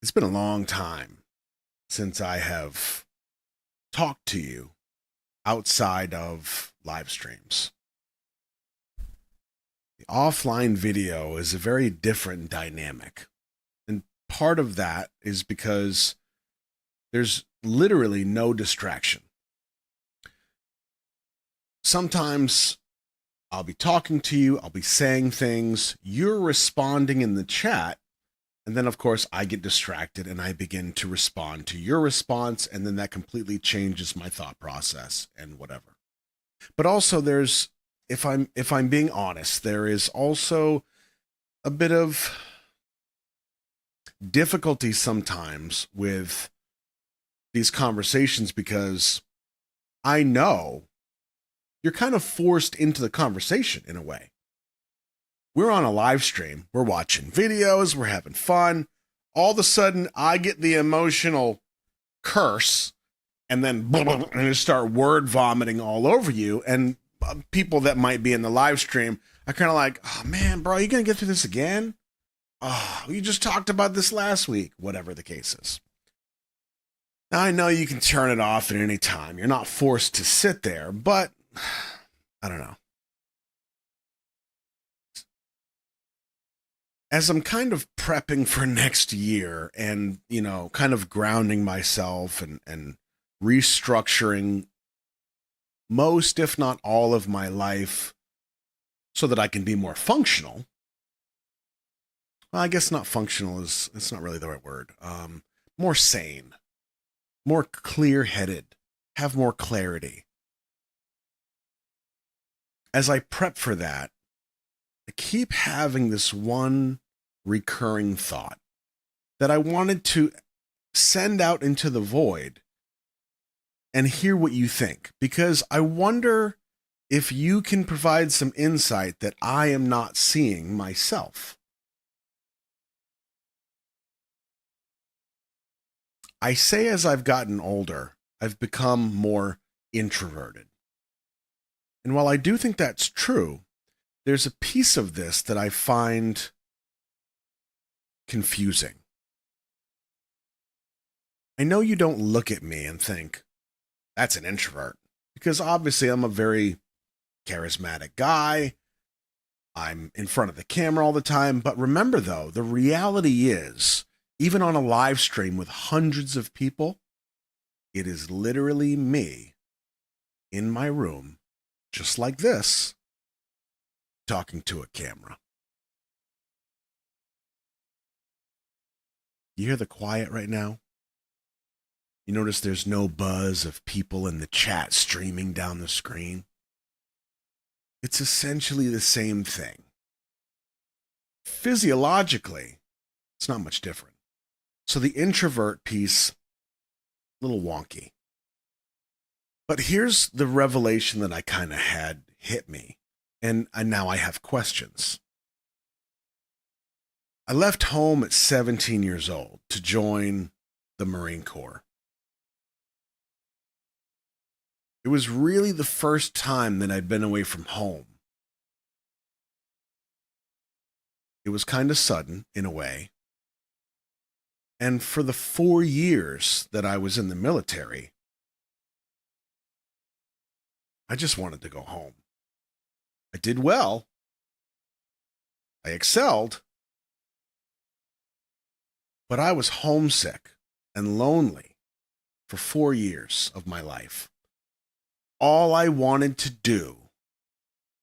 It's been a long time since I have talked to you outside of live streams. The offline video is a very different dynamic. And part of that is because there's literally no distraction. Sometimes I'll be talking to you, I'll be saying things, you're responding in the chat, and then, of course, I get distracted and I begin to respond to your response, and then that completely changes my thought process and whatever. But also, if I'm being honest, there is also a bit of difficulty sometimes with these conversations because I know you're kind of forced into the conversation in a way. We're on a live stream, we're watching videos, we're having fun. All of a sudden, I get the emotional curse and then and just start word vomiting all over you. And people that might be in the live stream are kind of like, oh man, bro, you gonna get through this again? Oh, you just talked about this last week, whatever the case is. Now, I know you can turn it off at any time. You're not forced to sit there, but I don't know. As I'm kind of prepping for next year and, kind of grounding myself and restructuring most, if not all, of my life so that I can be more functional. Well, I guess not functional it's not really the right word. More sane, more clear-headed, have more clarity. As I prep for that, I keep having this one recurring thought that I wanted to send out into the void and hear what you think, because I wonder if you can provide some insight that I am not seeing myself. I say as I've gotten older, I've become more introverted. And while I do think that's true, there's a piece of this that I find confusing. I know you don't look at me and think, that's an introvert, because obviously I'm a very charismatic guy. I'm in front of the camera all the time. But remember, though, the reality is, even on a live stream with hundreds of people, it is literally me in my room, just like this, talking to a camera. You hear the quiet right now? You notice there's no buzz of people in the chat streaming down the screen? It's essentially the same thing. Physiologically, it's not much different. So the introvert piece, a little wonky. But here's the revelation that I kind of had hit me, and now I have questions. I left home at 17 years old to join the Marine Corps. It was really the first time that I'd been away from home. It was kind of sudden, in a way. And for the 4 years that I was in the military, I just wanted to go home. I did well. I excelled. But I was homesick and lonely for 4 years of my life. All I wanted to do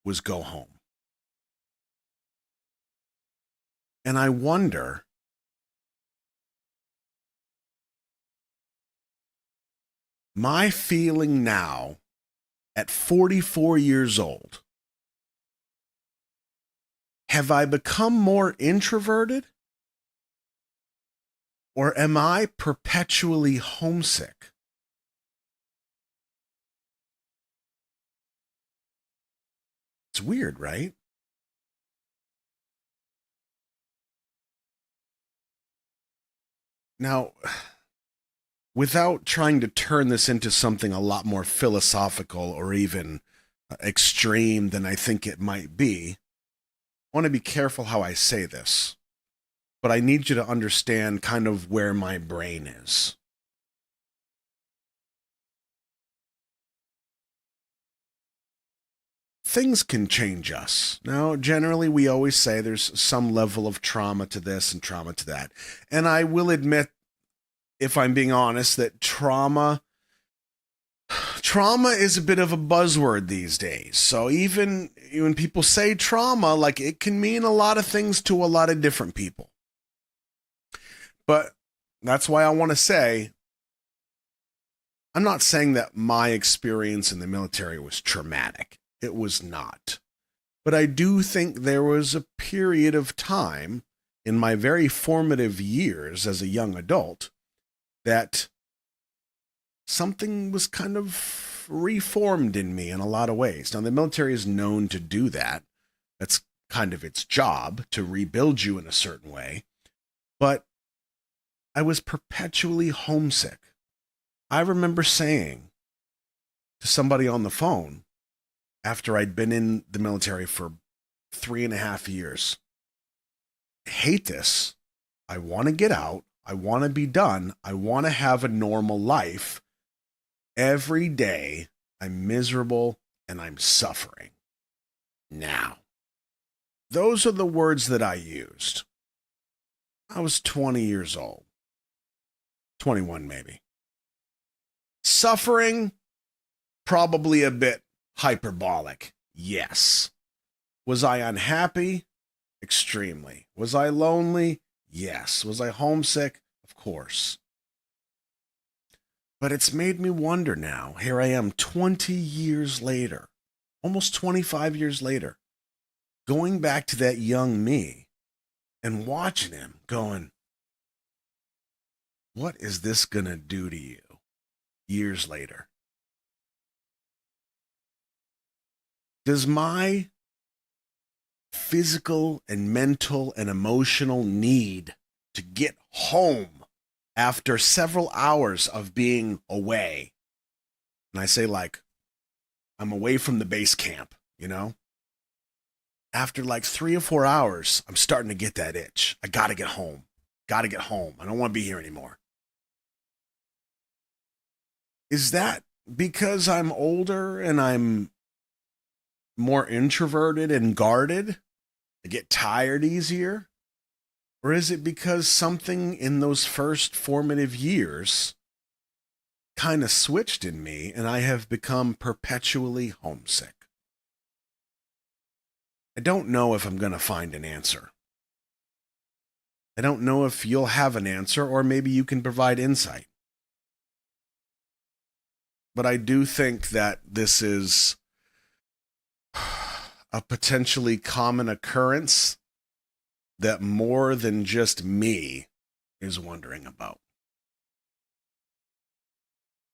was go home. And I wonder, my feeling now at 44 years old, have I become more introverted? Or am I perpetually homesick? It's weird, right? Now, without trying to turn this into something a lot more philosophical or even extreme than I think it might be, I want to be careful how I say this. but I need you to understand kind of where my brain is. Things can change us. Now, generally, we always say there's some level of trauma to this and trauma to that. And I will admit, if I'm being honest, that trauma is a bit of a buzzword these days. So even when people say trauma, like, it can mean a lot of things to a lot of different people. But that's why I want to say, I'm not saying that my experience in the military was traumatic. It was not. But I do think there was a period of time in my very formative years as a young adult that something was kind of reformed in me in a lot of ways. Now, the military is known to do that. That's kind of its job, to rebuild you in a certain way. But I was perpetually homesick. I remember saying to somebody on the phone, after I'd been in the military for 3.5 years, I hate this. I want to get out. I want to be done. I want to have a normal life. Every day, I'm miserable and I'm suffering. Now, those are the words that I used. I was 20 years old. 21 maybe. Suffering, probably a bit hyperbolic. Yes. Was I unhappy? Extremely. Was I lonely? Yes. Was I homesick? Of course. But it's made me wonder now. Here I am 20 years later, almost 25 years later, going back to that young me and watching him going, what is this going to do to you years later? Does my physical and mental and emotional need to get home after several hours of being away, and I say, like, I'm away from the base camp, after like 3 or 4 hours, I'm starting to get that itch. I gotta get home. I don't want to be here anymore. Is that because I'm older and I'm more introverted and guarded? I get tired easier? Or is it because something in those first formative years kind of switched in me and I have become perpetually homesick? I don't know if I'm going to find an answer. I don't know if you'll have an answer, or maybe you can provide insight. But I do think that this is a potentially common occurrence that more than just me is wondering about.